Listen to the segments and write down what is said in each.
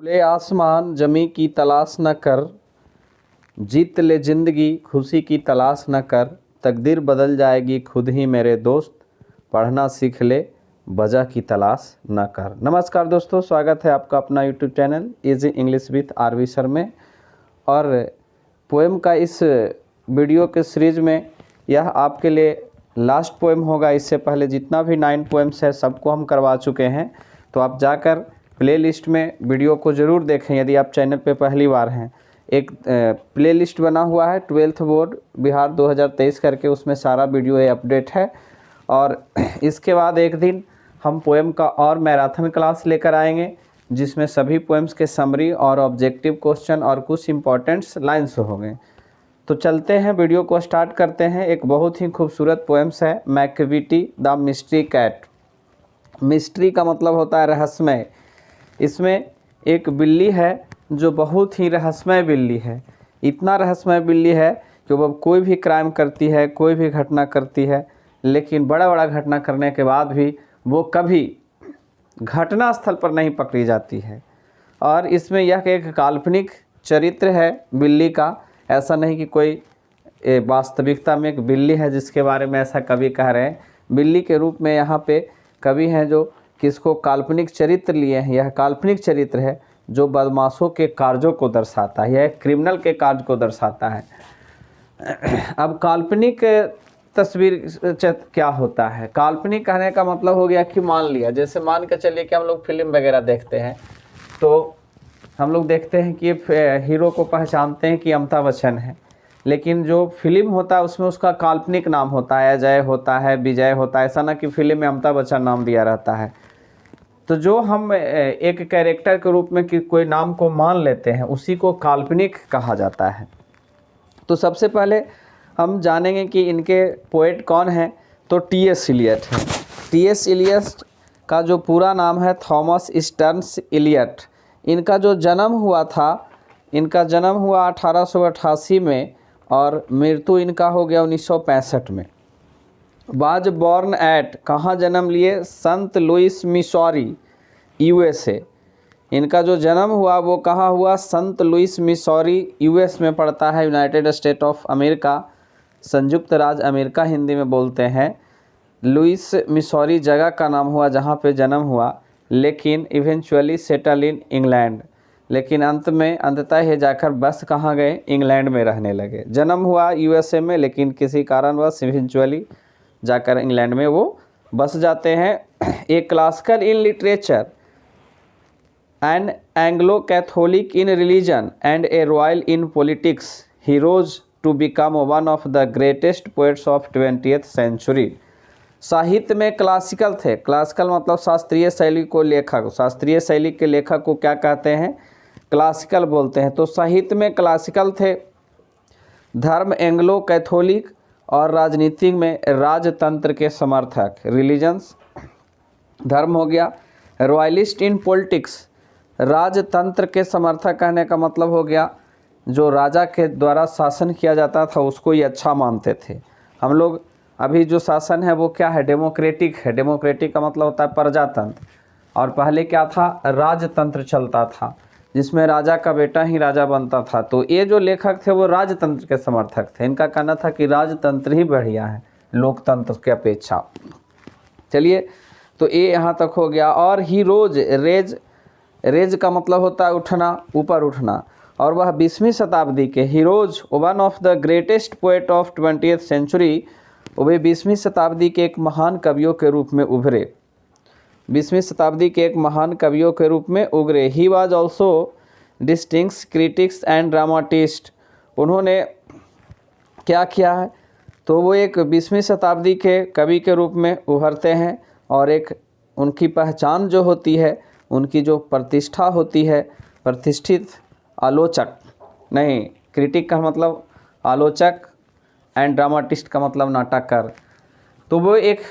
खुले आसमान जमी की तलाश न कर, जीत ले जिंदगी खुशी की तलाश न कर, तकदीर बदल जाएगी खुद ही मेरे दोस्त, पढ़ना सीख ले वजह की तलाश न कर। नमस्कार दोस्तों, स्वागत है आपका अपना YouTube channel easy English with RV sir में। और पोएम का इस वीडियो के सीरीज में यह आपके लिए लास्ट पोएम होगा। इससे पहले जितना भी 9 पोएम्स है सबको हम करवा चुके हैं, तो आप जाकर प्लेलिस्ट में वीडियो को ज़रूर देखें। यदि आप चैनल पे पहली बार हैं, एक प्लेलिस्ट बना हुआ है 12th बोर्ड बिहार 2023 करके, उसमें सारा वीडियो अपडेट है। और इसके बाद एक दिन हम पोएम का और मैराथन क्लास लेकर आएंगे, जिसमें सभी पोएम्स के समरी और ऑब्जेक्टिव क्वेश्चन और कुछ इंपॉर्टेंट्स लाइन्स होंगे। तो चलते हैं, वीडियो को स्टार्ट करते हैं। एक बहुत ही खूबसूरत पोएम्स है, Macavity the mystery cat. Mystery का मतलब होता है रहस्यमय। इसमें एक बिल्ली है जो बहुत ही रहस्यमय बिल्ली है। इतना रहस्यमय बिल्ली है कि वो कोई भी क्राइम करती है, कोई भी घटना करती है, लेकिन बड़ा बड़ा घटना करने के बाद भी वो कभी घटना स्थल पर नहीं पकड़ी जाती है। और इसमें यह एक काल्पनिक चरित्र है बिल्ली का, ऐसा नहीं कि कोई वास्तविकता में एक बिल्ली है जिसके बारे में ऐसा कवि कह रहे हैं। बिल्ली के रूप में यहाँ पे कवि हैं जो किसको काल्पनिक चरित्र लिए हैं। यह काल्पनिक चरित्र है जो बदमाशों के कार्यों को दर्शाता है, यह क्रिमिनल के कार्य को दर्शाता है। अब काल्पनिक तस्वीर क्या होता है? काल्पनिक कहने का मतलब हो गया कि मान लिया, जैसे मान के चलिए कि हम लोग फिल्म वगैरह देखते हैं, तो हम लोग देखते हैं कि हीरो को पहचानते हैं कि अमिताभ बच्चन है, लेकिन जो फिल्म होता है उसमें उसका काल्पनिक नाम होता है, अजय होता है, विजय होता है। ऐसा ना कि फिल्म में अमिताभ बच्चन नाम दिया रहता है। तो जो हम एक कैरेक्टर के रूप में कि कोई नाम को मान लेते हैं, उसी को काल्पनिक कहा जाता है। तो सबसे पहले हम जानेंगे कि इनके पोएट कौन हैं। तो टी.एस. इलियट हैं। टी.एस. इलियट का जो पूरा नाम है थॉमस स्टर्न्स इलियट। इनका जो जन्म हुआ था, इनका जन्म हुआ 1888 में और मृत्यु इनका हो गया 1965 में। वाज बॉर्न एट, कहाँ जन्म लिए? संत लुइस मिसौरी, यूएसए। इनका जो जन्म हुआ वो कहाँ हुआ? संत लुइस मिसौरी, यूएस में पड़ता है, यूनाइटेड स्टेट ऑफ अमेरिका, संयुक्त राज्य अमेरिका हिंदी में बोलते हैं। लुइस मिसौरी जगह का नाम हुआ जहाँ पे जन्म हुआ, लेकिन इवेंचुअली सेटल इन इंग्लैंड। लेकिन अंततः ये जाकर बस कहाँ गए? इंग्लैंड में रहने लगे। जन्म हुआ यूएसए में, लेकिन किसी कारणवश इवेंचुअली जाकर इंग्लैंड में वो बस जाते हैं। A classical in literature, an Anglo Catholic in religion and a royal in politics, he rose to become one of the greatest poets of 20th century. साहित्य में क्लासिकल थे। क्लासिकल मतलब शास्त्रीय शैली को लेखक, शास्त्रीय शैली के लेखक को क्या कहते हैं? क्लासिकल बोलते हैं। तो साहित्य में क्लासिकल थे, धर्म एंग्लो कैथोलिक, और राजनीति में राजतंत्र के समर्थक, रिलीजन्स धर्म हो गया। रॉयलिस्ट इन पॉलिटिक्स, राजतंत्र के समर्थक कहने का मतलब हो गया जो राजा के द्वारा शासन किया जाता था उसको ये अच्छा मानते थे। हम लोग अभी जो शासन है वो क्या है? डेमोक्रेटिक है। डेमोक्रेटिक का मतलब होता है प्रजातंत्र, और पहले क्या था? राजतंत्र चलता था, जिसमें राजा का बेटा ही राजा बनता था। तो ये जो लेखक थे वो राजतंत्र के समर्थक थे। इनका कहना था कि राजतंत्र ही बढ़िया है लोकतंत्र के अपेक्षा। चलिए, तो ये यहाँ तक हो गया। और ही रोज, रेज का मतलब होता है उठना, ऊपर उठना, और वह 20वीं शताब्दी के heroes, one of the greatest poet of 20th century, वे 20वीं शताब्दी के एक महान कवियों के रूप में उभरे। 20वीं शताब्दी के एक महान कवियों के रूप में उभरे। He was also distinguished critics and dramatist. उन्होंने क्या किया है? तो वो एक 20वीं शताब्दी के कवि के रूप में उभरते हैं, और एक उनकी पहचान जो होती है, उनकी जो प्रतिष्ठा होती है, प्रतिष्ठित आलोचक, नहीं, क्रिटिक का मतलब आलोचक, एंड ड्रामाटिस्ट का मतलब नाटककार। तो वो एक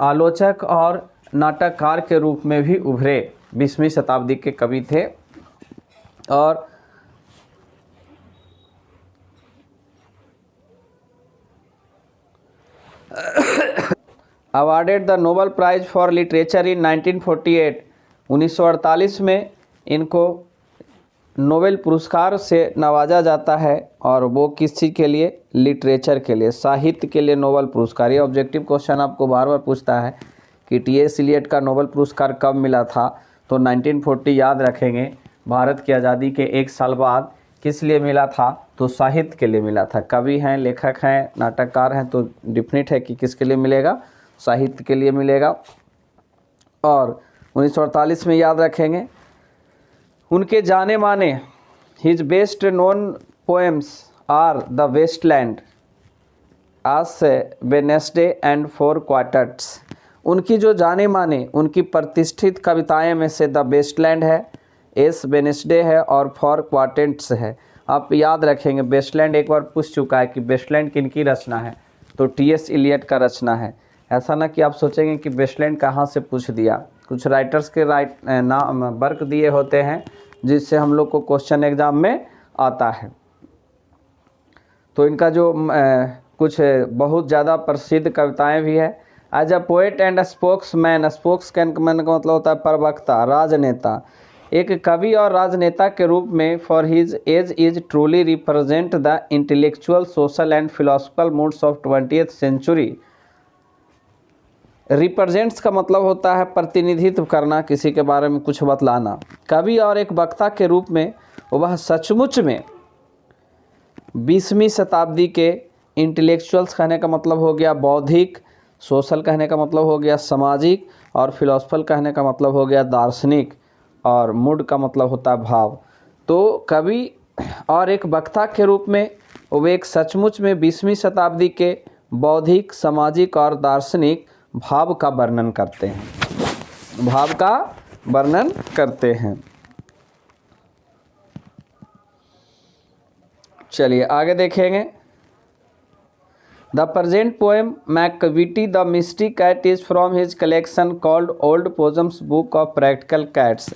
आलोचक और नाटककार के रूप में भी उभरे, 20वीं शताब्दी के कवि थे। और awarded the Nobel prize for literature in 1948, 1948 में इनको नोबेल पुरस्कार से नवाजा जाता है और वो किस चीज़ के लिए, लिटरेचर के लिए, साहित्य के लिए नोबेल पुरस्कार। ये ऑब्जेक्टिव क्वेश्चन आपको बार बार पूछता है कि टी.एस. इलियट का नोबेल पुरस्कार कब मिला था, तो 1940 याद रखेंगे। भारत की आज़ादी के 1 साल बाद किस लिए मिला था, तो साहित्य के लिए मिला था। कवि हैं, लेखक हैं, नाटककार हैं, तो डिफिनिट है कि किसके लिए मिलेगा, साहित्य के लिए मिलेगा। और 1948 में याद रखेंगे उनके जाने माने his best known poems are the wasteland, ash Wednesday and 4 quartets. उनकी जो जाने माने, उनकी प्रतिष्ठित कविताएं में से द वेस्टलैंड है, एस वेडनेसडे है और 4 क्वार्टेट्स है। आप याद रखेंगे वेस्टलैंड एक बार पूछ चुका है कि वेस्टलैंड किनकी रचना है, तो टी.एस. इलियट का रचना है। ऐसा ना कि आप सोचेंगे कि वेस्टलैंड कहाँ से पूछ दिया, कुछ राइटर्स के नाम वर्क दिए होते हैं जिससे हम लोग को क्वेश्चन एग्जाम में आता है। तो इनका जो कुछ बहुत ज़्यादा प्रसिद्ध कविताएं भी है। As a poet and spokesman, spokesman का मतलब होता है प्रवक्ता, राजनेता। एक कवि और राजनेता के रूप में for his age is truly represent the intellectual, social and philosophical moods of 20th century. Represents का मतलब होता है प्रतिनिधित्व करना, किसी के बारे में कुछ बतलाना। कवि और एक वक्ता के रूप में वह सचमुच में 20वीं शताब्दी के इंटेलेक्चुअल्स कहने का मतलब हो गया बौद्धिक, सोशल कहने का मतलब हो गया सामाजिक, और फिलोसफल कहने का मतलब हो गया दार्शनिक, और मूड का मतलब होता है भाव। तो कवि और एक वक्ता के रूप में वो एक सचमुच में 20वीं शताब्दी के बौद्धिक, सामाजिक और दार्शनिक भाव का वर्णन करते हैं, भाव का वर्णन करते हैं। चलिए आगे देखेंगे। The present poem Macavity the mystery cat is from his collection called old possum's book of practical cats.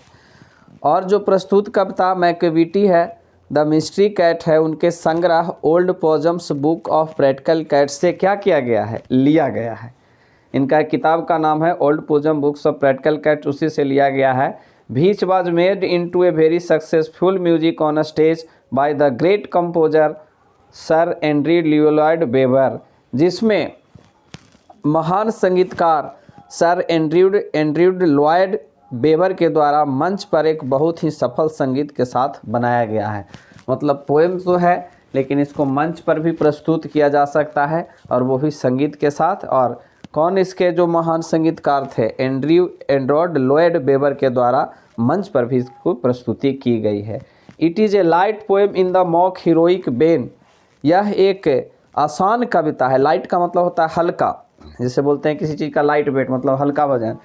और जो प्रस्तुत कविता मैकविटी है, द मिस्ट्री कैट है, उनके संग्रह old possum's book of practical cats से क्या किया गया है, लिया गया है। इनका किताब का नाम है old possum books of practical cats, उसी से लिया गया है। Which was made into a very successful music on stage by the great composer sir Andrew Lloyd Webber, जिसमें महान संगीतकार सर एंड्रयू लॉयड वेबर के द्वारा मंच पर एक बहुत ही सफल संगीत के साथ बनाया गया है। मतलब पोएम तो है लेकिन इसको मंच पर भी प्रस्तुत किया जा सकता है, और वो भी संगीत के साथ। और कौन इसके जो महान संगीतकार थे, एंड्रयू लॉयड वेबर के द्वारा मंच पर भी इसको प्रस्तुति की गई है। It is a light poem in the mock heroic Ben, यह एक आसान कविता है। लाइट का मतलब होता है हल्का, जैसे बोलते हैं किसी चीज़ का लाइट वेट मतलब हल्का वजन।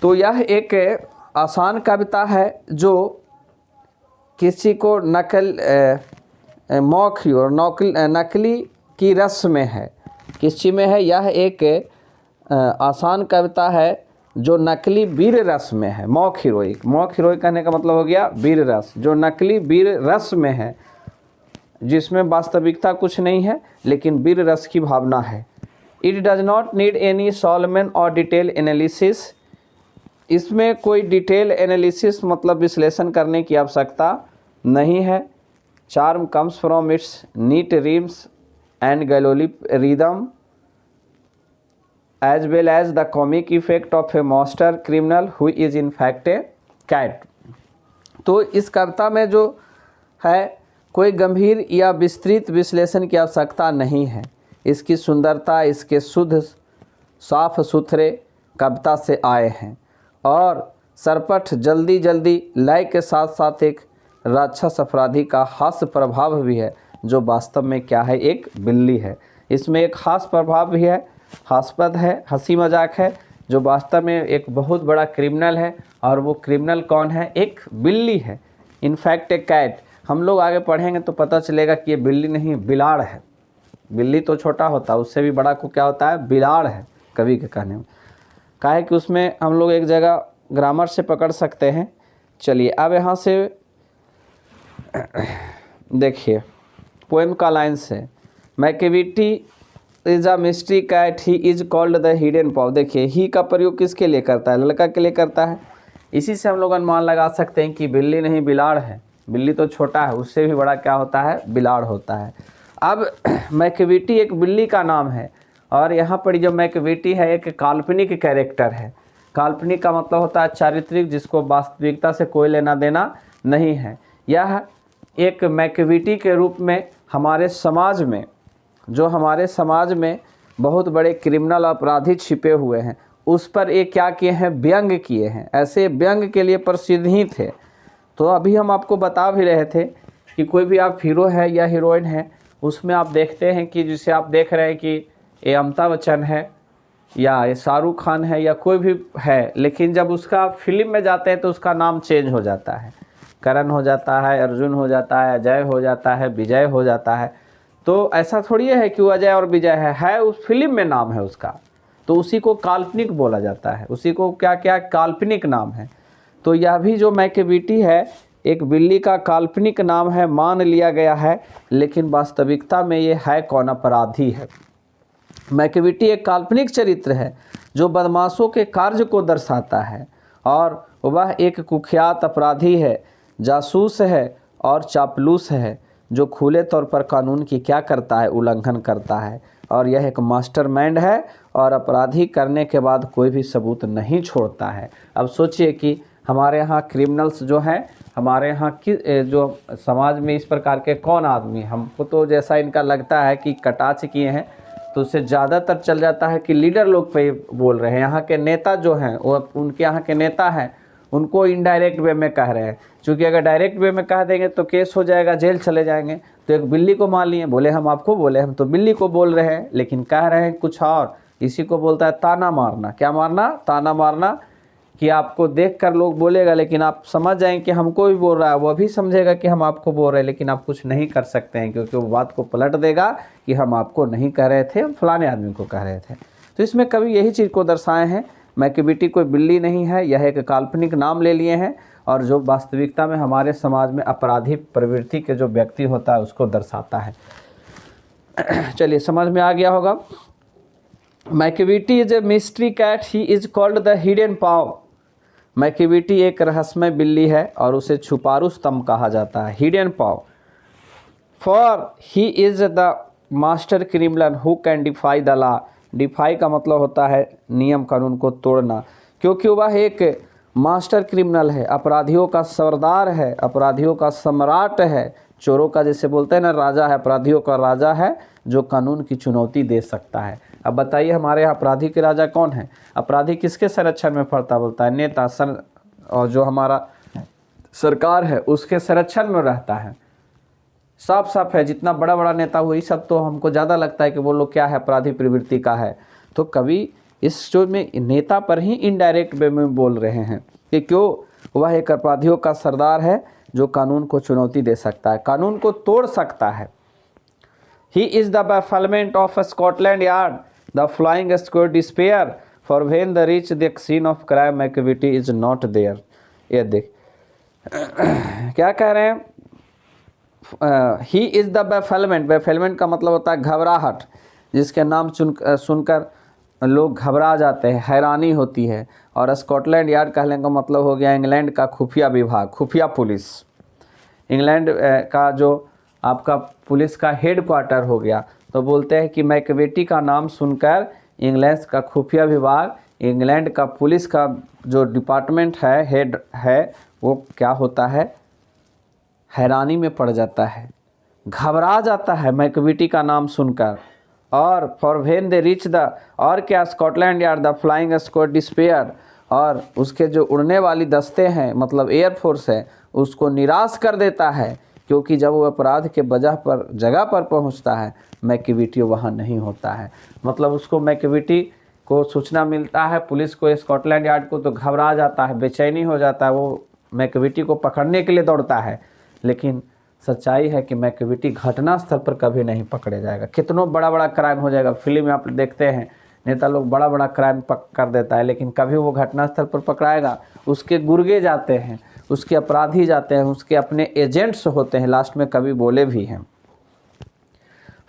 तो यह एक आसान कविता है जो किसी को मौखी और नकली की रस में है। किस चीज़ में है, यह एक आसान कविता है जो नकली वीर रस में है। मॉक हीरोइक कहने का मतलब हो गया वीर रस, जो नकली वीर रस में है, जिसमें वास्तविकता कुछ नहीं है लेकिन वीर रस की भावना है। It does not need any solvement और डिटेल एनालिसिस, इसमें कोई डिटेल एनालिसिस मतलब विश्लेषण करने की आवश्यकता नहीं है। Charm comes from its NEET reams and galoli rhythm as well as the comic effect of a monster criminal who is in fact a cat। तो इस कविता में जो है कोई गंभीर या विस्तृत विश्लेषण की आवश्यकता नहीं है। इसकी सुंदरता इसके शुद्ध साफ सुथरे कविता से आए हैं, और सरपट जल्दी जल्दी लय के साथ साथ एक राक्षस अपराधी का हास्य प्रभाव भी है, जो वास्तव में क्या है, एक बिल्ली है। इसमें एक खास प्रभाव भी है, हास्यपद है, हंसी मजाक है, जो वास्तव में एक बहुत बड़ा क्रिमिनल है। और वो क्रिमिनल कौन है, एक बिल्ली है। इनफैक्ट ए कैट, हम लोग आगे पढ़ेंगे तो पता चलेगा कि ये बिल्ली नहीं बिलाड़ है। बिल्ली तो छोटा होता है, उससे भी बड़ा को क्या होता है, बिलाड़ है कवि के कहने में। क्या है कि उसमें हम लोग एक जगह ग्रामर से पकड़ सकते हैं। चलिए अब यहाँ से देखिए पोएम का लाइन्स है। Macavity is a mystery cat, he is called the hidden paw. देखिए ही का प्रयोग किसके लिए करता है, लड़का के लिए करता है। इसी से हम लोग अनुमान लगा सकते हैं कि बिल्ली नहीं बिलाड़ है। बिल्ली तो छोटा है, उससे भी बड़ा क्या होता है, बिलाड़ होता है। अब मैकविटी एक बिल्ली का नाम है और यहाँ पर जो मैकविटी है एक काल्पनिक कैरेक्टर है। काल्पनिक का मतलब होता है चारित्रिक, जिसको वास्तविकता से कोई लेना देना नहीं है। यह एक मैकविटी के रूप में हमारे समाज में, जो हमारे समाज में बहुत बड़े क्रिमिनल अपराधी छिपे हुए हैं, उस पर ये क्या किए हैं, व्यंग किए हैं। ऐसे व्यंग के लिए प्रसिद्ध ही थे। तो अभी हम आपको बता भी रहे थे कि कोई भी आप हीरो है या हीरोइन है, उसमें आप देखते हैं कि जिसे आप देख रहे हैं कि ये अमिताभ बच्चन है या ये शाहरुख खान है या कोई भी है, लेकिन जब उसका फिल्म में जाते हैं तो उसका नाम चेंज हो जाता है। करण हो जाता है, अर्जुन हो जाता है, अजय हो जाता है, विजय हो जाता है। तो ऐसा थोड़ी है कि वो अजय और विजय है उस फिल्म में नाम है उसका, तो उसी को काल्पनिक बोला जाता है। उसी को क्या क्या काल्पनिक नाम है। तो यह भी जो मैकविटी है एक बिल्ली का काल्पनिक नाम है, मान लिया गया है, लेकिन वास्तविकता में ये है कौन, अपराधी है। मैकविटी एक काल्पनिक चरित्र है जो बदमाशों के कार्य को दर्शाता है और वह एक कुख्यात अपराधी है, जासूस है और चापलूस है, जो खुले तौर पर कानून की क्या करता है, उल्लंघन करता है। और यह एक मास्टरमाइंड है और अपराधी करने के बाद कोई भी सबूत नहीं छोड़ता है। अब सोचिए कि हमारे यहाँ क्रिमिनल्स जो हैं, हमारे यहाँ की जो समाज में इस प्रकार के कौन आदमी, हमको तो जैसा इनका लगता है कि कटाच किए हैं, तो उससे ज़्यादातर चल जाता है कि लीडर लोग पे बोल रहे हैं। यहाँ के नेता जो हैं वो उनके यहाँ के नेता हैं, उनको इनडायरेक्ट वे में कह रहे हैं। क्योंकि अगर डायरेक्ट वे में कह देंगे तो केस हो जाएगा, जेल चले जाएंगे। तो एक बिल्ली को मान लिए, बोले हम आपको बोले, हम तो बिल्ली को बोल रहे हैं, लेकिन कह रहे हैं कुछ और। इसी को बोलता है ताना मारना। क्या मारना, ताना मारना, कि आपको देखकर लोग बोलेगा लेकिन आप समझ जाएंगे कि हमको भी बोल रहा है, वो भी समझेगा कि हम आपको बोल रहे हैं, लेकिन आप कुछ नहीं कर सकते हैं क्योंकि वो बात को पलट देगा कि हम आपको नहीं कह रहे थे, हम फलाने आदमी को कह रहे थे। तो इसमें कवि यही चीज़ को दर्शाए हैं। मैकविटी कोई बिल्ली नहीं है, यह एक काल्पनिक नाम ले लिए हैं और जो वास्तविकता में हमारे समाज में अपराधी प्रवृत्ति के जो व्यक्ति होता है उसको दर्शाता है। चलिए समझ में आ गया होगा। Macavity is a mystery cat, he is called the hidden paw. Macavity एक रहस्यमय बिल्ली है और उसे छुपारू स्तंभ कहा जाता है, hidden paw. For he is the master criminal who can defy the law. Defy का मतलब होता है नियम कानून को तोड़ना, क्योंकि वह एक मास्टर क्रिमिनल है, अपराधियों का सरदार है, अपराधियों का सम्राट है। चोरों का जैसे बोलते हैं ना राजा है, अपराधियों का राजा है जो कानून की चुनौती दे सकता है। अब बताइए हमारे यहाँ अपराधी के राजा कौन है? अपराधी किसके संरक्षण में पड़ता, बोलता है नेता और जो हमारा सरकार है उसके संरक्षण में रहता है। साफ साफ है, जितना बड़ा बड़ा नेता हुई सब तो हमको ज़्यादा लगता है कि वो लोग क्या है, अपराधी प्रवृत्ति का है। तो कवि इस शो में नेता पर ही इनडायरेक्ट वे में बोल रहे हैं कि क्यों वह एक अपराधियों का सरदार है जो कानून को चुनौती दे सकता है, कानून को तोड़ सकता है। He is the bafflement of Scotland Yard, the flying squid despair, for when they reach the scene of crime, activity is not there. ये देख क्या कह रहे हैं, he is the bafflement। bafflement का मतलब होता है घबराहट, जिसके नाम सुनकर लोग घबरा जाते हैं, हैरानी होती है। और स्कॉटलैंड यार्ड कहने का मतलब हो गया इंग्लैंड का खुफिया विभाग, खुफिया पुलिस। इंग्लैंड का जो आपका पुलिस का हेड क्वार्टर हो गया। तो बोलते हैं कि मैकविटी का नाम सुनकर इंग्लैंड का खुफिया विभाग, इंग्लैंड का पुलिस का जो डिपार्टमेंट है, हेड है, वो क्या होता है, हैरानी में पड़ जाता है, घबरा जाता है मैकविटी का नाम सुनकर। और for when they reach the, और क्या, Scotland yard the flying squad despair, और उसके जो उड़ने वाली दस्ते हैं मतलब एयरफोर्स है उसको निराश कर देता है, क्योंकि जब वो अपराध के जगह पर पहुंचता है मैकविटी वहाँ नहीं होता है। मतलब उसको मैकविटी को सूचना मिलता है, पुलिस को, स्कॉटलैंड यार्ड को, तो घबरा जाता है, बेचैनी हो जाता है, वो मैकविटी को पकड़ने के लिए दौड़ता है। लेकिन सच्चाई है कि मैकविटी घटनास्थल पर कभी नहीं पकड़े जाएगा। कितनों बड़ा बड़ा क्राइम हो जाएगा, फिल्म में आप देखते हैं नेता लोग बड़ा बड़ा क्राइम कर देता है, लेकिन कभी वो घटनास्थल पर पकड़ाएगा, उसके गुर्गे जाते हैं, उसके अपराधी जाते हैं, उसके अपने एजेंट्स होते हैं। लास्ट में कभी बोले भी हैं,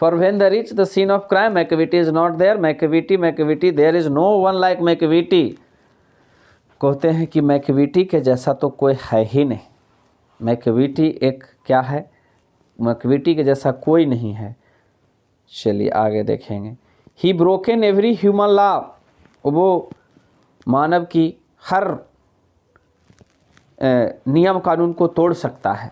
for when they reach the scene of crime Macavity is not there. Macavity there is no one like Macavity. कहते हैं कि मैकविटी के जैसा तो कोई है ही नहीं। मैकविटी एक क्या है, मैकविटी के जैसा कोई नहीं है। चलिए आगे देखेंगे। ही ब्रोकन एवरी ह्यूमन लॉ, वो मानव की हर नियम कानून को तोड़ सकता है।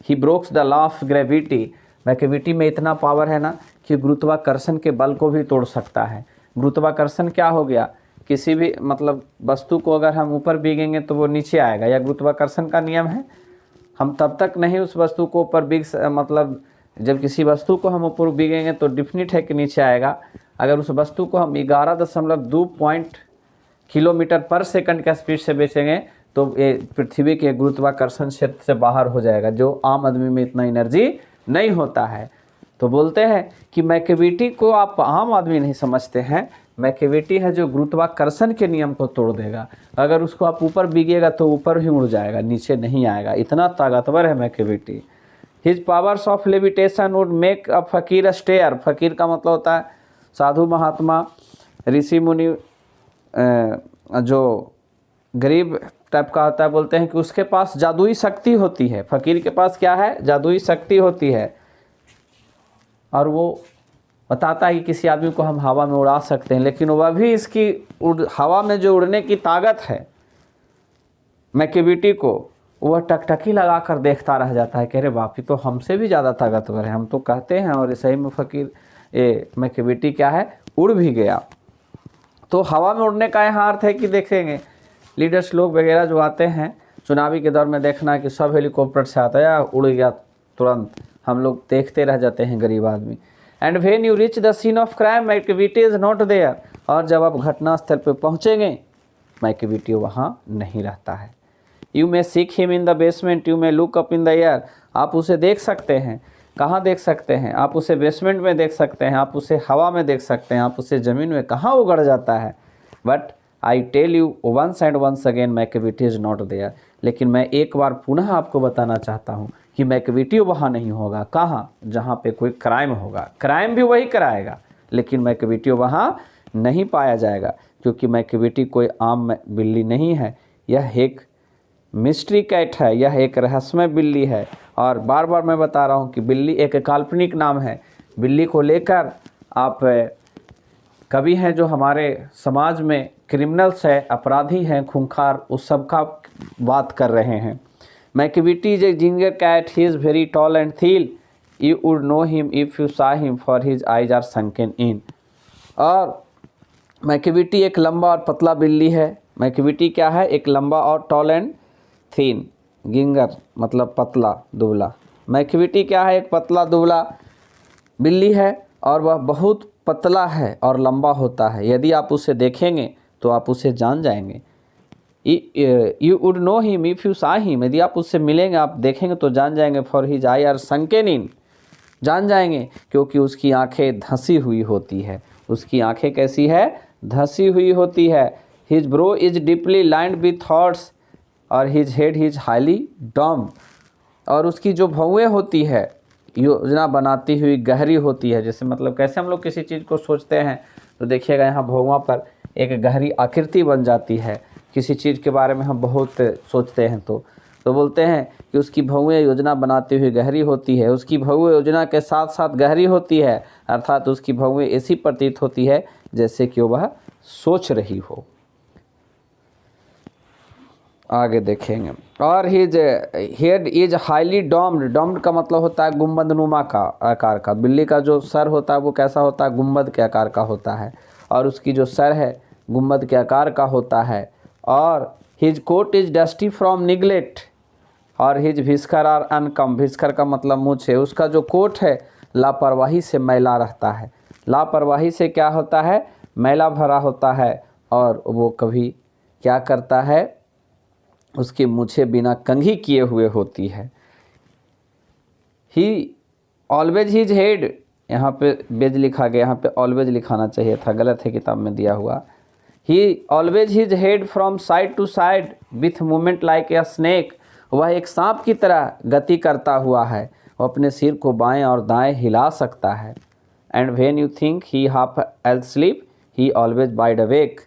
He brokes the law of gravity, Macavity में इतना पावर है ना कि गुरुत्वाकर्षण के बल को भी तोड़ सकता है। गुरुत्वाकर्षण क्या हो गया, किसी भी मतलब वस्तु को अगर हम ऊपर बीगेंगे तो वो नीचे आएगा, या गुरुत्वाकर्षण का नियम है। हम तब तक नहीं उस वस्तु को ऊपर मतलब जब किसी वस्तु को हम ऊपर बीगेंगे तो डिफिनिट है कि नीचे आएगा। अगर उस वस्तु को हम 11.2 किलोमीटर पर सेकंड का स्पीड से बेचेंगे तो ये पृथ्वी के गुरुत्वाकर्षण क्षेत्र से बाहर हो जाएगा, जो आम आदमी में इतना एनर्जी नहीं होता है। तो बोलते हैं कि मैकविटी को आप आम आदमी नहीं समझते हैं, मैकविटी है जो गुरुत्वाकर्षण के नियम को तोड़ देगा। अगर उसको आप ऊपर बीगिएगा तो ऊपर ही उड़ जाएगा, नीचे नहीं आएगा, इतना ताकतवर है Macavity. His powers of levitation would make a फकीर स्टेयर, फकीर का मतलब होता है साधु महात्मा ऋषि मुनि, जो गरीब टाइप का होता है। बोलते हैं कि उसके पास जादुई शक्ति होती है, फकीर के पास क्या है, जादुई शक्ति होती है। और वो बताता है कि किसी आदमी को हम हवा में उड़ा सकते हैं, लेकिन वह भी इसकी हवा में जो उड़ने की ताकत है मैकविटी को, वह टकटकी लगा कर देखता रह जाता है कि अरे बाप, ये तो हमसे भी ज़्यादा ताकतवर है, हम तो कहते हैं। और सही में फकीर ये मैकविटी क्या है, उड़ भी गया। तो हवा में उड़ने का यहाँ अर्थ है कि देखेंगे लीडर्स लोग वगैरह जो आते हैं चुनावी के दौर में, देखना है कि सब हेलीकॉप्टर से आता है या उड़ गया तुरंत, हम लोग देखते रह जाते हैं गरीब आदमी। And when you reach the scene of crime Macavity is not there, और जब आप घटनास्थल पर पहुँचेंगे मैकविटी वहाँ नहीं रहता है। You may seek him in the basement, you may look up in the air, आप उसे देख सकते हैं। कहाँ देख सकते हैं, आप उसे बेसमेंट में देख सकते हैं, आप उसे हवा में देख सकते हैं, आप उसे ज़मीन में कहाँ उगड़ जाता है। But I tell you once and once again Macavity is not there, लेकिन मैं एक बार पुनः आपको बताना चाहता हूँ कि मैकविटी वहाँ नहीं होगा। कहाँ, जहाँ पे कोई क्राइम होगा, क्राइम भी वही कराएगा, लेकिन मैकविटी वहाँ नहीं पाया जाएगा, क्योंकि मैकविटी कोई आम बिल्ली नहीं है। यह एक मिस्ट्री कैट है, यह एक रहस्यमय बिल्ली है। और बार बार मैं बता रहा हूँ कि बिल्ली एक काल्पनिक नाम है। बिल्ली को लेकर आप कवि हैं जो हमारे समाज में क्रिमिनल्स है, अपराधी हैं, खूंखार, उस सब का बात कर रहे हैं। Macavity is a ginger cat, he is very tall and thin, you would know him if you saw him for his eyes are sunken in. और मैकविटी एक लंबा और पतला बिल्ली है। मैकविटी क्या है, एक लंबा और टॉल एंड थीन, गिंगर मतलब पतला दुबला। मैकविटी क्या है, एक पतला दुबला बिल्ली है, और वह बहुत पतला है और लंबा होता है। यदि आप उसे देखेंगे तो आप उसे जान जाएंगे। You would know him if you saw him, यदि आप उससे मिलेंगे, आप देखेंगे तो जान जाएंगे। For his eye are sunken in, जान जाएंगे क्योंकि उसकी आंखें धंसी हुई होती है। उसकी आंखें कैसी है, धंसी हुई होती है। His brow is deeply lined with thoughts, और his head his highly domed, और उसकी जो भौएँ होती है योजना बनाती हुई गहरी होती है। जैसे मतलब कैसे हम लोग किसी चीज़ को सोचते हैं तो देखिएगा यहाँ भौवा पर एक गहरी आकृति बन जाती है। किसी चीज़ के बारे में हम बहुत सोचते हैं तो बोलते हैं कि उसकी भौएँ योजना बनाती हुई गहरी होती है। उसकी भौएँ योजना के साथ साथ गहरी होती है, अर्थात उसकी भौएँ ऐसी प्रतीत होती है जैसे कि वह सोच रही हो। आगे देखेंगे। और हिज हेड इज हाईली डॉम्ड, डॉम्ड का मतलब होता है गुम्बदनुमा का आकार का। बिल्ली का जो सर होता है वो कैसा होता है, गुम्बद के आकार का होता है, और उसकी जो सर है गुम्बद के आकार का होता है। और his coat is dusty from neglect, और his whisker are uncombed, whisker का मतलब मूंछ है। उसका जो कोट है लापरवाही से मैला रहता है। लापरवाही से क्या होता है, मैला भरा होता है, और वो कभी क्या करता है, उसकी मूछें बिना कंघी किए हुए होती है। ही ऑलवेज हिज हेड, यहाँ पे बेज लिखा गया, यहाँ पे ऑलवेज लिखाना चाहिए था, गलत है किताब में दिया हुआ। He always his head from side to side with movement like a snake, वह एक सांप की तरह गति करता हुआ है। वह अपने सिर को बाएं और दाएं हिला सकता है। And when you think he half L sleep he always wide awake,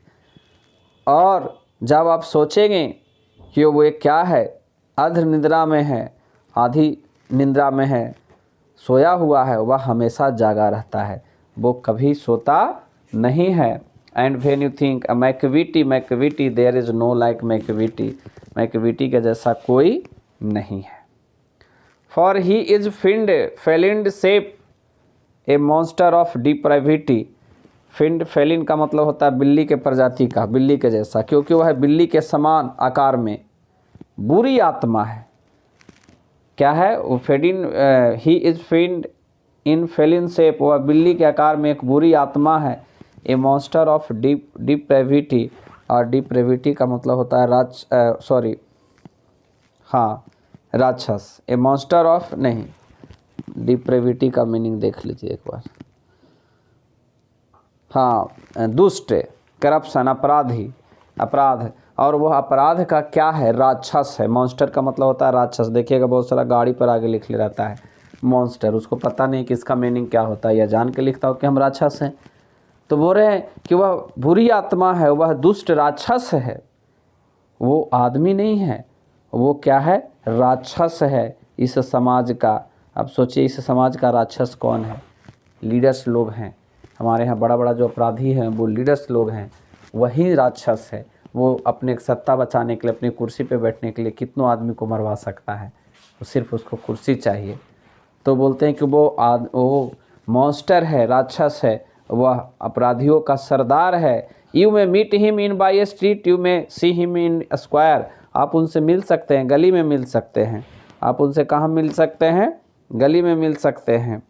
और जब आप सोचेंगे कि वो एक क्या है, अर्ध निद्रा में है, आधी निद्रा में है, सोया हुआ है, वह हमेशा जागा रहता है, वो कभी सोता नहीं है। And when you think Macavity there is no like Macavity के जैसा कोई नहीं है। For he is feline shape a monster of depravity. Feline का मतलब होता है बिल्ली के प्रजाति का, बिल्ली के जैसा, क्योंकि वह बिल्ली के समान आकार में बुरी आत्मा है। क्या है वो? He is fend in Phelan shape, वह बिल्ली के आकार में एक बुरी आत्मा है। ए मॉन्स्टर ऑफ डिप्रेविटी, और डिप्रेविटी का मतलब होता है राक्षस। ए मॉन्स्टर ऑफ नहीं, डिप्रेविटी का मीनिंग देख लीजिए एक बार। दुष्ट, करप्शन, अपराध, और वह अपराध का क्या है? राक्षस है। मॉन्स्टर का मतलब होता है राक्षस। देखिएगा बहुत सारा गाड़ी पर आगे लिख ले रहता है मॉन्स्टर, उसको पता नहीं कि इसका मीनिंग क्या होता है, या जान के लिखता हो कि हम राक्षस हैं। तो बोल रहे हैं कि वह बुरी आत्मा है, वह दुष्ट राक्षस है, वो आदमी नहीं है, वो क्या है? राक्षस है इस समाज का। अब सोचिए इस समाज का राक्षस कौन है? लीडर्स लोग हैं हमारे यहाँ, बड़ा बड़ा जो अपराधी हैं वो लीडर्स लोग हैं, वही राक्षस है। वो अपने सत्ता बचाने के लिए, अपनी कुर्सी पे बैठने के लिए कितनों आदमी को मरवा सकता है, वो सिर्फ उसको कुर्सी चाहिए। तो बोलते हैं कि वो मॉन्स्टर है, राक्षस है, वह अपराधियों का सरदार है। You may meet him in by street, you may see him in square. आप उनसे मिल सकते हैं, गली में मिल सकते हैं। आप उनसे कहाँ मिल सकते हैं? गली में मिल सकते हैं।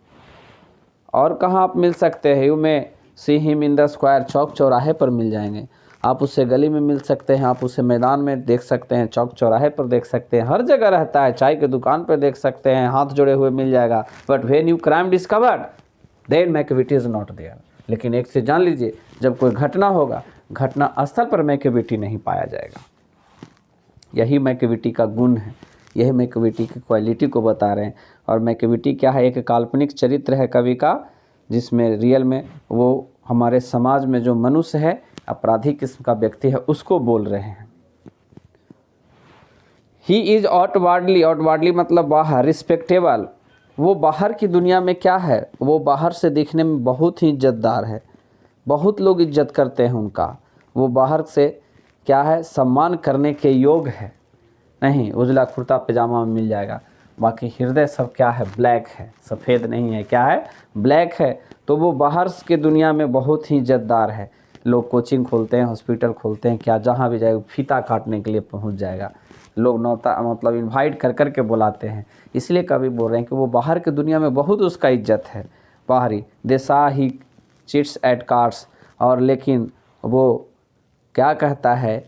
और कहाँ आप मिल सकते हैं? You may see him in the square, चौक चौराहे पर मिल जाएंगे। आप उससे गली में मिल सकते हैं, आप उसे मैदान में देख सकते हैं, चौक चौराहे पर देख सकते हैं, हर जगह रहता है। चाय की दुकान पर देख सकते हैं, हाथ जोड़े हुए मिल जाएगा। But when you crime discovered then Macavity is not there. लेकिन एक से जान लीजिए, जब कोई घटना होगा, घटना स्थल पर मैकविटी नहीं पाया जाएगा। यही मैकविटी का गुण है, यही मैकविटी की क्वालिटी को बता रहे हैं। और मैकविटी क्या है? एक काल्पनिक चरित्र है कवि का, जिसमें रियल में वो हमारे समाज में जो मनुष्य है, अपराधी किस्म का व्यक्ति है, उसको बोल रहे हैं। ही इज आउटवर्डली मतलब बाहर, रिस्पेक्टेबल, वो बाहर की दुनिया में क्या है? वो बाहर से दिखने में बहुत ही इज्जतदार है, बहुत लोग इज्जत करते हैं उनका। वो बाहर से क्या है? सम्मान करने के योग है। नहीं, उजला कुर्ता पैजामा में मिल जाएगा, बाकी हृदय सब क्या है? ब्लैक है, सफ़ेद नहीं है। क्या है? ब्लैक है। तो वो बाहर के दुनिया में बहुत ही इज्जतदार है। लोग कोचिंग खोलते हैं, हॉस्पिटल खोलते हैं, क्या जहाँ भी जाए फीता काटने के लिए पहुँच जाएगा। लोग नौता मतलब इनवाइट कर कर के बुलाते हैं। इसलिए कभी बोल रहे हैं कि वो बाहर की दुनिया में बहुत उसका इज्जत है। बाहरी देसा ही चिट्स एट कार्ड्स, और लेकिन वो क्या कहता है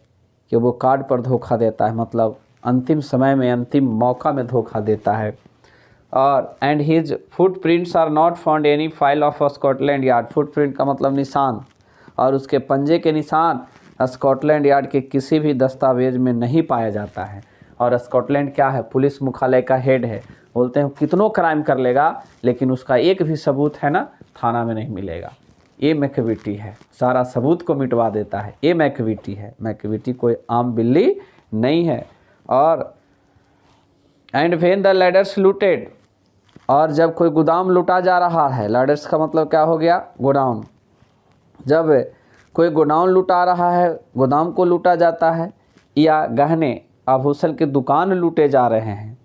कि वो कार्ड पर धोखा देता है, मतलब अंतिम समय में, अंतिम मौका में धोखा देता है। और and his footprints are not found any file of Scotland Yard. Footprint का मतलब निशान, और उसके पंजे के निशान स्कॉटलैंड यार्ड के किसी भी दस्तावेज में नहीं पाया जाता है। और स्कॉटलैंड क्या है? पुलिस मुख्यालय का हेड है। बोलते हैं कितनों क्राइम कर लेगा, लेकिन उसका एक भी सबूत है ना, थाना में नहीं मिलेगा। ये मैकविटी है, सारा सबूत को मिटवा देता है। ये मैकविटी है। मैकविटी कोई आम बिल्ली नहीं है। और and when the ladders looted, और जब कोई गोदाम लूटा जा रहा है, लैडर्स का मतलब क्या हो गया? गोडाउन। जब कोई गोडाउन लूटा रहा है, गोदाम को लूटा जाता है, या गहने आभूषण की दुकान लूटे जा रहे हैं।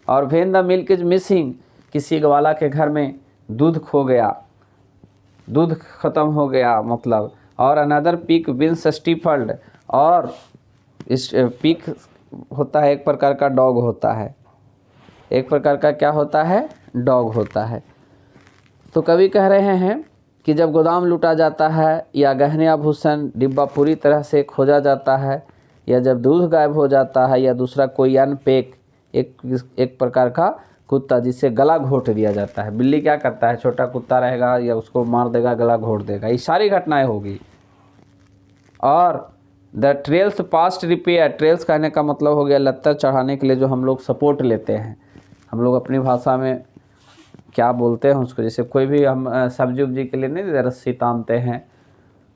और when the milk is missing, किसी ग्वाला के घर में दूध खो गया, दूध ख़त्म हो गया मतलब। और अनदर पीक विंस स्टीफल्ड, और इस पीक होता है एक प्रकार का डॉग होता है, एक प्रकार का क्या होता है? डॉग होता है। तो कवि कह रहे हैं कि जब गोदाम लूटा जाता है, या गहने आभूषण डिब्बा पूरी तरह से खोजा जाता है, या जब दूध गायब हो जाता है, या दूसरा कोई अनपेक एक प्रकार का कुत्ता जिससे गला घोट दिया जाता है। बिल्ली क्या करता है? छोटा कुत्ता रहेगा या उसको मार देगा, गला घोट देगा। ये सारी घटनाएं होगी। और the trails past repair, trails कहने का मतलब हो गया लत्तर चढ़ाने के लिए जो हम लोग सपोर्ट लेते हैं। हम लोग अपनी भाषा में क्या बोलते हैं उसको, जैसे कोई भी हम सब्जी उब्जी के लिए नहीं रस्सी तानते हैं,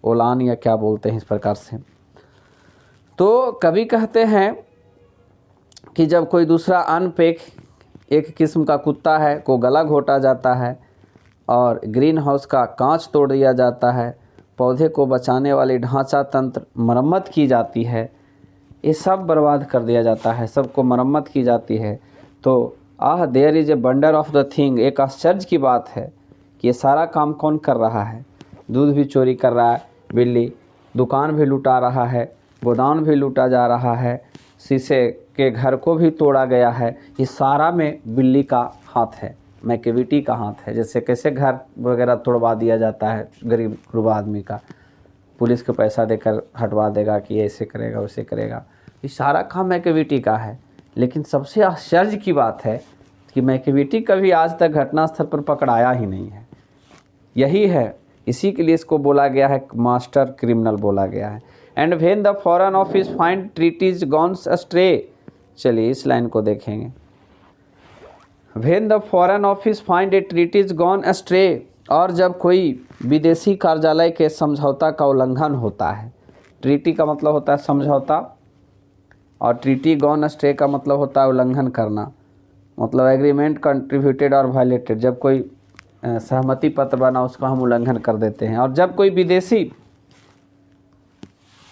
ओलान या क्या बोलते हैं इस प्रकार से। तो कवि कहते हैं कि जब कोई दूसरा अनपेख एक किस्म का कुत्ता है को गला घोटा जाता है और ग्रीन हाउस का कांच तोड़ दिया जाता है, पौधे को बचाने वाली ढांचा तंत्र मरम्मत की जाती है, ये सब बर्बाद कर दिया जाता है, सबको मरम्मत की जाती है। तो there is a wonder of the thing, एक आश्चर्य की बात है कि ये सारा काम कौन कर रहा है। दूध भी चोरी कर रहा है बिल्ली, दुकान भी लुटा रहा है, गोदाम भी लूटा जा रहा है, शीशे के घर को भी तोड़ा गया है, ये सारा में बिल्ली का हाथ है, मैकेविटी का हाथ है। जैसे कैसे घर वगैरह तोड़वा दिया जाता है गरीब गुरबा आदमी का, पुलिस को पैसा देकर हटवा देगा कि ऐसे करेगा वैसे करेगा, ये सारा काम मैकेविटी का है। लेकिन सबसे आश्चर्य की बात है कि मैकेविटी कभी आज तक घटनास्थल पर पकड़ाया ही नहीं है। यही है, इसी के लिए इसको बोला गया है मास्टर क्रिमिनल बोला गया है। And when the foreign office find treaties gone astray, चलिए इस लाइन को देखेंगे। When the foreign office find a treaties gone astray, और जब कोई विदेशी कार्यालय के समझौता का उल्लंघन होता है, ट्रीटी का मतलब होता है समझौता और ट्रीटी गॉन अस्ट्रे का मतलब होता है उल्लंघन करना, मतलब एग्रीमेंट कंट्रीब्यूटेड और वायलेटेड। जब कोई सहमति पत्र बना उसका हम उल्लंघन कर देते हैं। और जब कोई विदेशी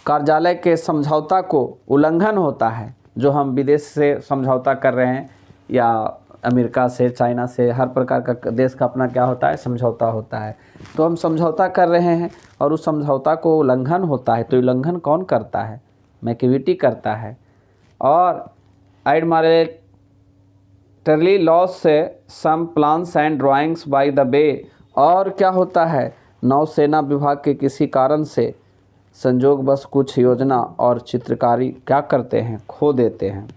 कार्यालय के समझौता को उल्लंघन होता है, जो हम विदेश से समझौता कर रहे हैं या अमेरिका से, चाइना से, हर प्रकार का देश का अपना क्या होता है समझौता होता है, तो हम समझौता कर रहे हैं और उस समझौता को उल्लंघन होता है, तो उल्लंघन कौन करता है, मैकेविटी करता है। और एडमिरल्टी लॉस से some plans and drawings by the bay, और क्या होता है नौसेना विभाग के किसी कारण से संजोग बस कुछ योजना और चित्रकारी क्या करते हैं, खो देते हैं।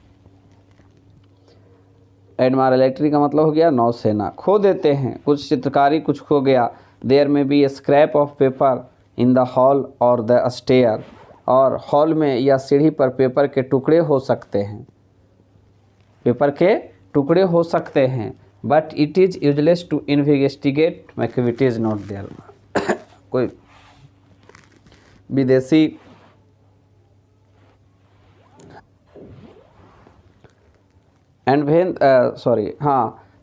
एडमिरल्टी का मतलब हो गया नौसेना, खो देते हैं, कुछ चित्रकारी कुछ खो गया। There may be a scrap of paper in the hall or the stair, और हॉल में या सीढ़ी पर पेपर के टुकड़े हो सकते हैं, पेपर के टुकड़े हो सकते हैं। But it is useless to investigate Macavity is not there. कोई विदेशी एंड वेन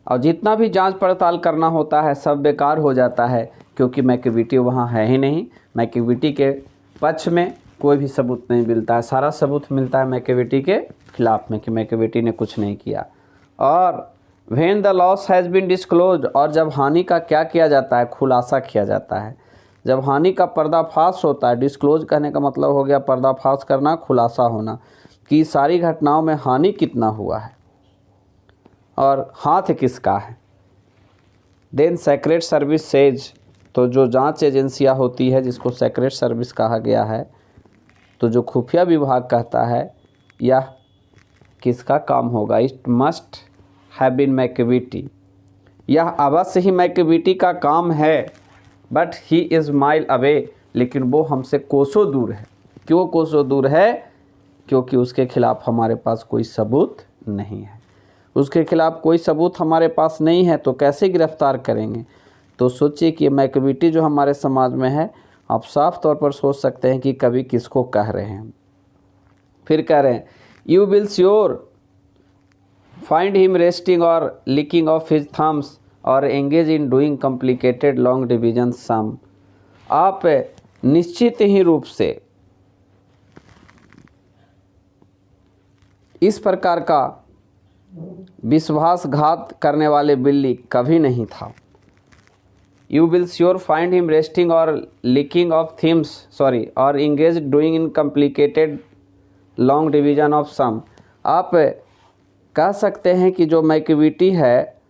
और जितना भी जांच पड़ताल करना होता है सब बेकार हो जाता है, क्योंकि मैकेविटी वहाँ है ही नहीं। मैकेविटी के पक्ष में कोई भी सबूत नहीं मिलता है, सारा सबूत मिलता है मैकेविटी के खिलाफ में कि मैकेविटी ने कुछ नहीं किया। और when the loss has been disclosed, और जब हानि का क्या किया जाता है, खुलासा किया जाता है। जब हानि का पर्दाफाश होता है, डिस्क्लोज करने का मतलब हो गया पर्दाफाश करना, खुलासा होना कि सारी घटनाओं में हानि कितना हुआ है और हाथ किसका है। देन सेक्रेट सर्विस सेज, तो जो जांच एजेंसियां होती है जिसको सेक्रेट सर्विस कहा गया है, तो जो खुफिया विभाग कहता है यह किसका काम होगा, it must have been Macavity, यह अवश्य ही मैकेविटी का काम है। But he is mile away, लेकिन वो हमसे कोसों दूर है। क्यों कोसों दूर है? क्योंकि उसके खिलाफ हमारे पास कोई सबूत नहीं है। उसके खिलाफ कोई सबूत हमारे पास नहीं है तो कैसे गिरफ्तार करेंगे। तो सोचिए कि मैकेविटी जो हमारे समाज में है, आप साफ तौर पर सोच सकते हैं कि कवि किसको कह रहे हैं। फिर कह रहे हैं you will sure find him resting or licking of his thumbs or engage in doing complicated long division sum. आप निश्चित ही रूप से इस प्रकार का विश्वासघात करने वाले बिल्ली कभी नहीं था। You will sure find him resting or licking of thumbs or engage doing in complicated long division of sum. आप कह सकते हैं कि जो मैकेविटी है,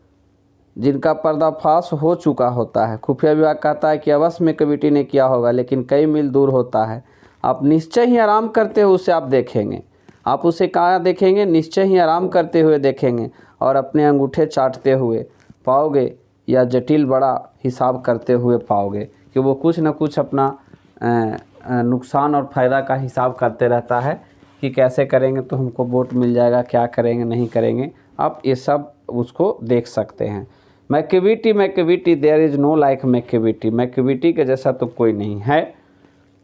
जिनका पर्दाफाश हो चुका होता है, खुफिया विभाग कहता है कि अवश्य मैकेविटी ने किया होगा, लेकिन कई मील दूर होता है। आप निश्चय ही आराम करते हुए उसे आप देखेंगे, आप उसे कहाँ देखेंगे, निश्चय ही आराम करते हुए देखेंगे और अपने अंगूठे चाटते हुए पाओगे या जटिल बड़ा हिसाब करते हुए पाओगे कि वो कुछ न कुछ अपना नुकसान और फ़ायदा का हिसाब करते रहता है कि कैसे करेंगे तो हमको वोट मिल जाएगा, क्या करेंगे नहीं करेंगे। आप ये सब उसको देख सकते हैं। Macavity there is no like Macavity, Macavity के जैसा तो कोई नहीं है।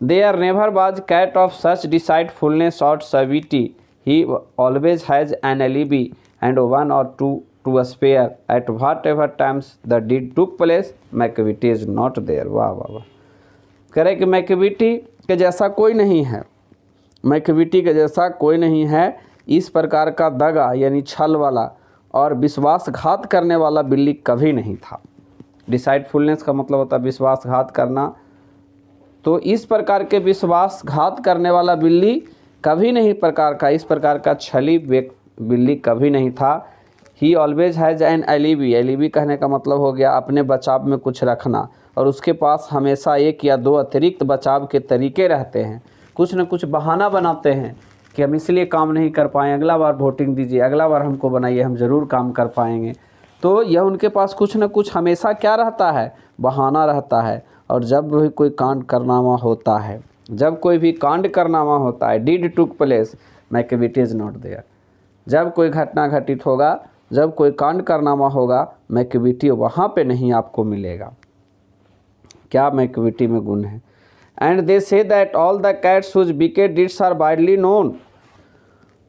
There never was cat of such deceitfulness और suavity, he always has an alibi and one or two to spare at what ever times the deed took place, Macavity is not there. वाह वाह वाह। कह रहे कि Macavity के जैसा कोई नहीं है, मैकविटी के जैसा कोई नहीं है, इस प्रकार का दगा यानी छल वाला और विश्वासघात करने वाला बिल्ली कभी नहीं था। डिसाइडफुलनेस का मतलब होता है विश्वासघात करना, तो इस प्रकार के विश्वासघात करने वाला बिल्ली कभी नहीं, प्रकार का इस प्रकार का छली बिल्ली कभी नहीं था। ही always has an alibi, alibi कहने का मतलब हो गया अपने बचाव में कुछ रखना, और उसके पास हमेशा एक या दो अतिरिक्त बचाव के तरीके रहते हैं। कुछ न कुछ बहाना बनाते हैं कि हम इसलिए काम नहीं कर पाए, अगला बार वोटिंग दीजिए, अगला बार हमको बनाइए, हम ज़रूर काम कर पाएंगे। तो यह उनके पास कुछ न कुछ हमेशा क्या रहता है, बहाना रहता है। और जब भी कोई कांड करनामा होता है, जब कोई भी कांड करनामा होता है, did took place, Macavity is not there. जब कोई घटना घटित होगा, जब कोई कांड करनामा होगा, मैकविटी वहाँ पे नहीं आपको मिलेगा। क्या मैकविटी में गुण है? And they say that all the cats whose wicked deeds are widely known,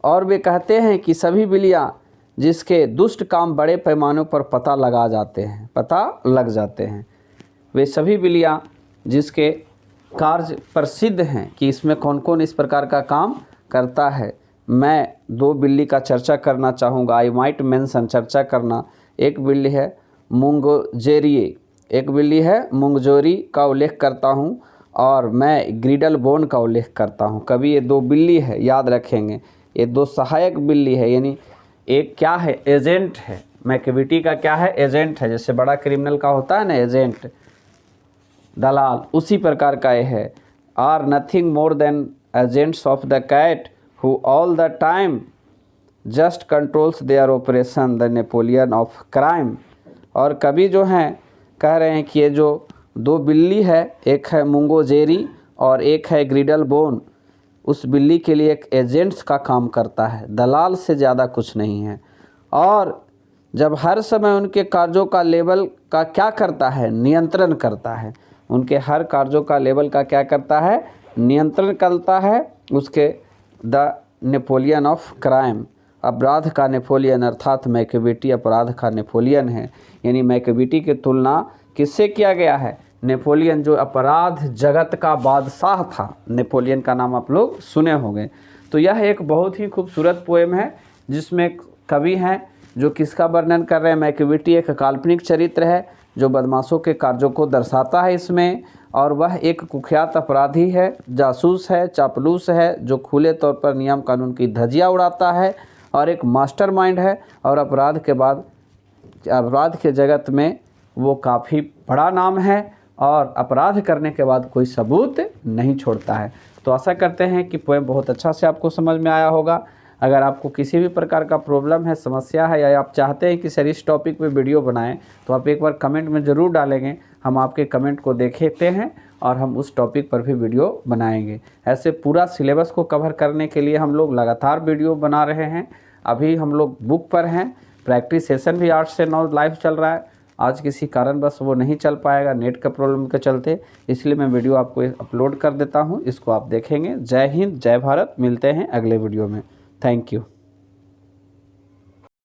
और वे कहते हैं कि सभी बिल्लियाँ जिसके दुष्ट काम बड़े पैमानों पर पता लग जाते हैं, वे सभी बिल्लियाँ जिसके कार्य प्रसिद्ध हैं कि इसमें कौन कौन इस प्रकार का काम करता है। मैं दो बिल्ली का चर्चा करना चाहूँगा, आई माइट मेंशन, चर्चा करना। एक बिल्ली है मुंगजेरिए, एक बिल्ली है मुंगजोरी का उल्लेख करता हूँ, और मैं ग्रिडल बोन का उल्लेख करता हूँ। कभी ये दो बिल्ली है, याद रखेंगे, ये दो सहायक बिल्ली है, यानी एक क्या है, एजेंट है। मैकविटी का क्या है, एजेंट है। जैसे बड़ा क्रिमिनल का होता है ना एजेंट, दलाल, उसी प्रकार का ये है। Are nothing more than agents of the cat who all the time just controls their operation, the Napoleon of crime. और कभी जो हैं कह रहे हैं कि ये जो दो बिल्ली है, एक है मुंगोजेरी और एक है ग्रिडल बोन, उस बिल्ली के लिए एक एजेंट्स का काम करता है, दलाल से ज़्यादा कुछ नहीं है। और जब हर समय उनके कार्यों का लेवल का क्या करता है, नियंत्रण करता है, उनके हर कार्यों का लेवल का क्या करता है, नियंत्रण करता है, उसके द नेपोलियन ऑफ क्राइम, अपराध का नेपोलियन, अर्थात मैकविटी अपराध का नेपोलियन है। यानी मैकविटी की तुलना किससे किया गया है, नेपोलियन जो अपराध जगत का बादशाह था, नेपोलियन का नाम आप लोग सुने होंगे। तो यह एक बहुत ही खूबसूरत पोएम है जिसमें कवि हैं जो किसका वर्णन कर रहे हैं, मैकविटी एक काल्पनिक चरित्र है जो बदमाशों के कार्यों को दर्शाता है इसमें, और वह एक कुख्यात अपराधी है, जासूस है, चापलूस है, जो खुले तौर पर नियम कानून की धज्जियाँ उड़ाता है, और एक मास्टरमाइंड है, और अपराध के जगत में वो काफ़ी बड़ा नाम है, और अपराध करने के बाद कोई सबूत नहीं छोड़ता है। तो आशा करते हैं कि पोएम बहुत अच्छा से आपको समझ में आया होगा। अगर आपको किसी भी प्रकार का प्रॉब्लम है, समस्या है, या आप चाहते हैं कि सर इस टॉपिक पे वीडियो बनाएं, तो आप एक बार कमेंट में ज़रूर डालेंगे। हम आपके कमेंट को देखते हैं और हम उस टॉपिक पर भी वीडियो बनाएंगे। ऐसे पूरा सिलेबस को कवर करने के लिए हम लोग लगातार वीडियो बना रहे हैं। अभी हम लोग बुक पर हैं, प्रैक्टिस सेशन भी 8 से 9 लाइव चल रहा है। आज किसी कारणवश वो नहीं चल पाएगा नेट का प्रॉब्लम के चलते, इसलिए मैं वीडियो आपको अपलोड कर देता हूँ, इसको आप देखेंगे। जय हिंद, जय भारत, मिलते हैं अगले वीडियो में। Thank you.